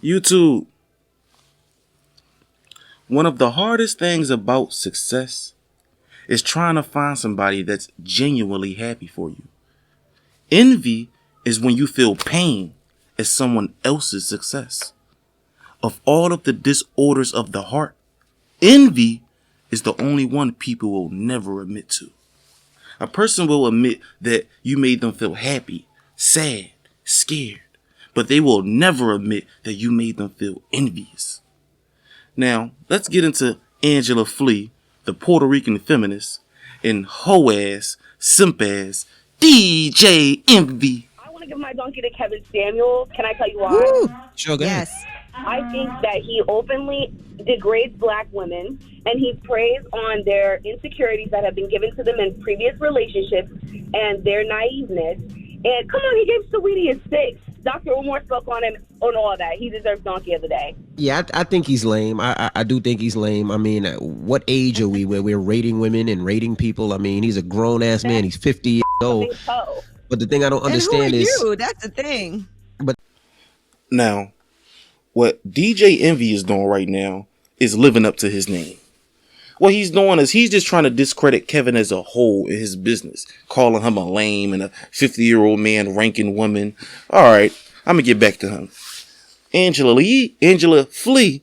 YouTube. One of the hardest things about success is trying to find somebody that's genuinely happy for you. Envy is when you feel pain at someone else's success. Of all of the disorders of the heart, envy is the only one people will never admit to. A person will admit that you made them feel happy, sad, scared, but they will never admit that you made them feel envious. Now, let's get into Angela Flea, the Puerto Rican feminist, and hoe ass, simp ass, DJ Envy. I want to give my donkey to Kevin Samuels. Can I tell you why? Woo! Sure, go ahead. Yes. I think that he openly degrades black women and he preys on their insecurities that have been given to them in previous relationships and their naiveness. And come on, he gave Saweetie a 6. Dr. Umar spoke on him on all that. He deserves donkey of the day. Yeah, I think he's lame. I do think he's lame. I mean, what age are we where we're rating women and rating people? I mean, he's a grown-ass man. He's 50 years old. So. But the thing I don't understand is... you? That's the thing. But now, what DJ Envy is doing right now is living up to his name. What he's doing is he's just trying to discredit Kevin as a whole in his business, calling him a lame and a 50-year-old man ranking women. All right, I'm going to get back to him. Angela Flea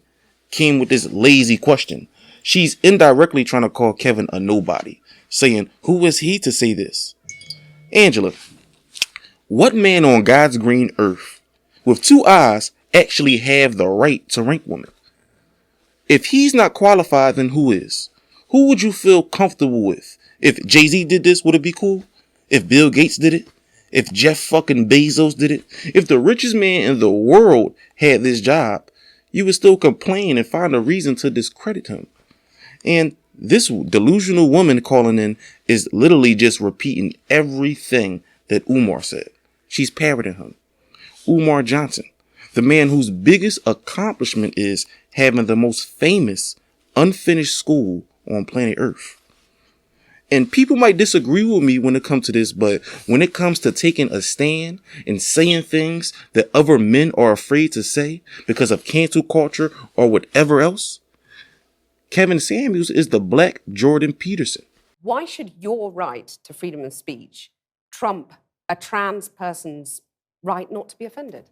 came with this lazy question. She's indirectly trying to call Kevin a nobody, saying, who is he to say this? Angela, what man on God's green earth with 2 eyes actually have the right to rank women? If he's not qualified, then who is? Who would you feel comfortable with? If Jay-Z did this, would it be cool? If Bill Gates did it? If Jeff fucking Bezos did it? If the richest man in the world had this job, you would still complain and find a reason to discredit him. And this delusional woman calling in is literally just repeating everything that Umar said. She's parroting him. Umar Johnson, the man whose biggest accomplishment is having the most famous unfinished school on planet Earth. And people might disagree with me when it comes to this, but when it comes to taking a stand and saying things that other men are afraid to say because of cancel culture or whatever else, Kevin Samuels is the black Jordan Peterson. Why should your right to freedom of speech trump a trans person's right not to be offended?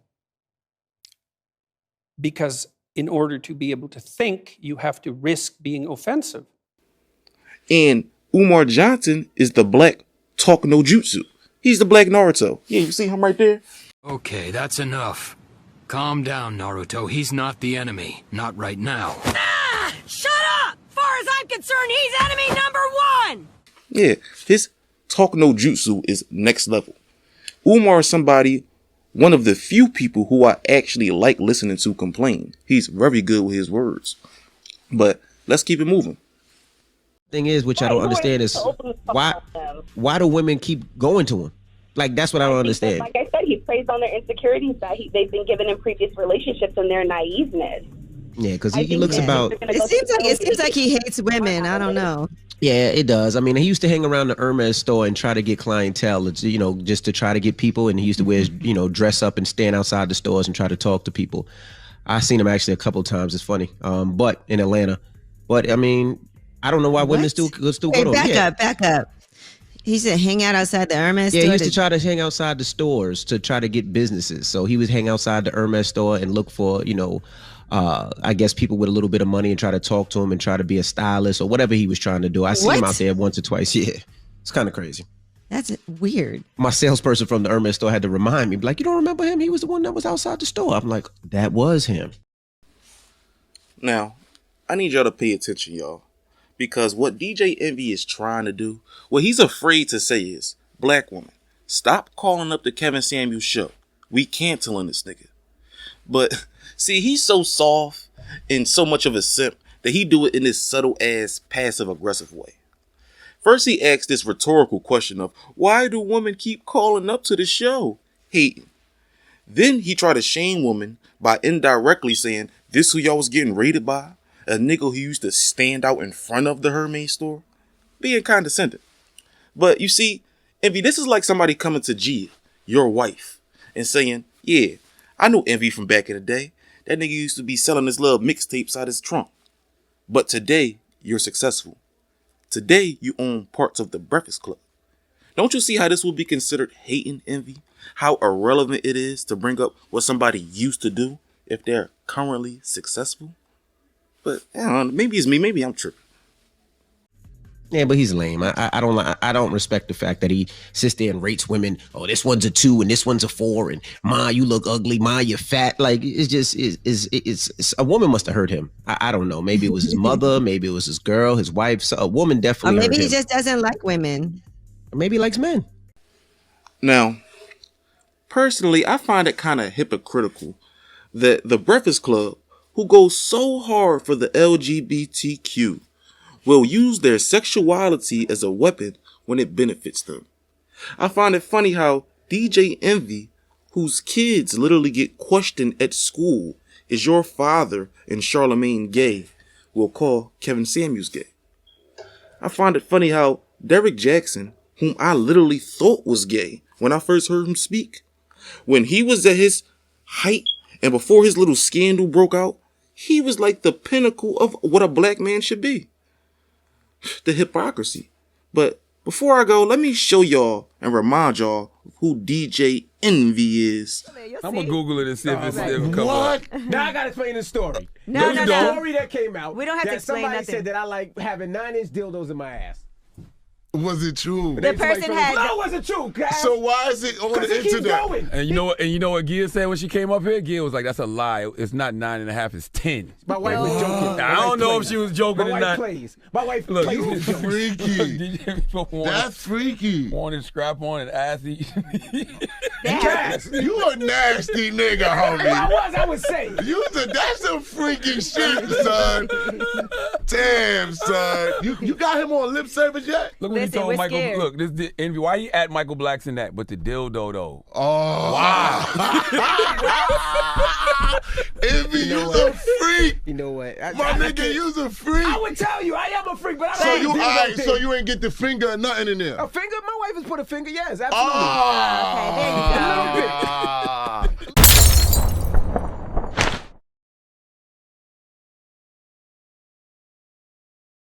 Because in order to be able to think, you have to risk being offensive. And Umar Johnson is the black Talk No Jutsu. He's the black Naruto. Yeah, you see him right there? Okay, that's enough. Calm down, Naruto. He's not the enemy. Not right now. Ah! Shut up! Far as I'm concerned, he's enemy number 1! Yeah, his Talk No Jutsu is next level. Umar is somebody, one of the few people who I actually like listening to complain. He's very good with his words. But let's keep it moving. thing is, which I don't understand, is why do women keep going to him? Like, that's what I don't understand. Like I said, he plays on their insecurities that they've been given in previous relationships and their naiveness. Yeah, because he looks about. It seems like he hates women. I don't know. Yeah, it does. I mean, he used to hang around the Hermes store and try to get clientele. It's, you know, just to try to get people. And he used to wear, you know, dress up and stand outside the stores and try to talk to people. I've seen him actually a couple of times. It's funny. But in Atlanta. But I mean, I don't know why women still go to him. Back up. He said hang out outside the Hermes store. Yeah, he used to try to hang outside the stores to try to get businesses. So he would hang outside the Hermes store and look for, you know, I guess people with a little bit of money and try to talk to him and try to be a stylist or whatever he was trying to do. I see him out there once or twice. Yeah, it's kind of crazy. That's weird. My salesperson from the Hermes store had to remind me, like, you don't remember him? He was the one that was outside the store. I'm like, that was him. Now, I need y'all to pay attention, y'all. Because what DJ Envy is trying to do, what he's afraid to say is, black woman, stop calling up the Kevin Samuels show. We canceling this nigga. But see, he's so soft and so much of a simp that he do it in this subtle ass passive aggressive way. First he asks this rhetorical question of, why do women keep calling up to the show? Hating. Then he try to shame women by indirectly saying, this who y'all was getting raided by? A nigga who used to stand out in front of the Hermes store? Being condescending. But you see, Envy, this is like somebody coming to Gia, your wife, and saying, yeah, I know Envy from back in the day. that nigga used to be selling his little mixtapes out his trunk. But today, you're successful. Today, you own parts of the Breakfast Club. Don't you see how this will be considered hate and envy? How irrelevant it is to bring up what somebody used to do if they're currently successful? But I don't know, maybe it's me, maybe I'm tripping. Yeah, but he's lame. I don't respect the fact that he sits there and rates women. Oh, this one's a 2 and this one's a 4, and Ma, you look ugly. Ma, you're fat. Like it's just it's a woman must have hurt him. I don't know. Maybe it was his mother. Maybe it was his girl, his wife. So a woman definitely. Or maybe hurt he him. just doesn't like women. Or maybe he likes men. Now, personally, I find it kind of hypocritical that the Breakfast Club, who goes so hard for the LGBTQ, will use their sexuality as a weapon when it benefits them. I find it funny how DJ Envy, whose kids literally get questioned at school, is your father and Charlemagne gay, will call Kevin Samuels gay. I find it funny how Derek Jackson, whom I literally thought was gay when I first heard him speak, when he was at his height and before his little scandal broke out, he was like the pinnacle of what a black man should be. The hypocrisy. But before I go, let me show y'all and remind y'all who DJ Envy is. I'm gonna Google it and see if it's ever come What? up. Now I gotta explain the story. No, There's no. a story that came out. We don't have to that explain somebody nothing. said that I like having 9-inch dildos in my ass. Was it true? The person had. No, it wasn't true, guys. So why is it on the it keeps internet? going. And you know what Gia said when she came up here? Gia was like, that's a lie. It's not 9.5, it's 10. My wife was joking. I don't know if she was joking My or wife not. plays. My wife Look, plays. you with jokes. Freaky. That's freaky. Wanted scrap on and assy. Yes. You a nasty nigga, homie. I was saying. That's some freaky shit, son. Damn, son. You got him on lip service yet? Look what he Listen, told we're Michael. scared. Look, this Envy. Why he at Michael Blackson that? But the dildo though. Oh. Wow. Envy, you's a freak. You know what? My nigga, you's a freak. I would tell you, I am a freak, but I So don't you like dildo thing. so you ain't get the finger or nothing in there. A finger? My wife has put a finger, yes, absolutely. Oh. Okay, there you go.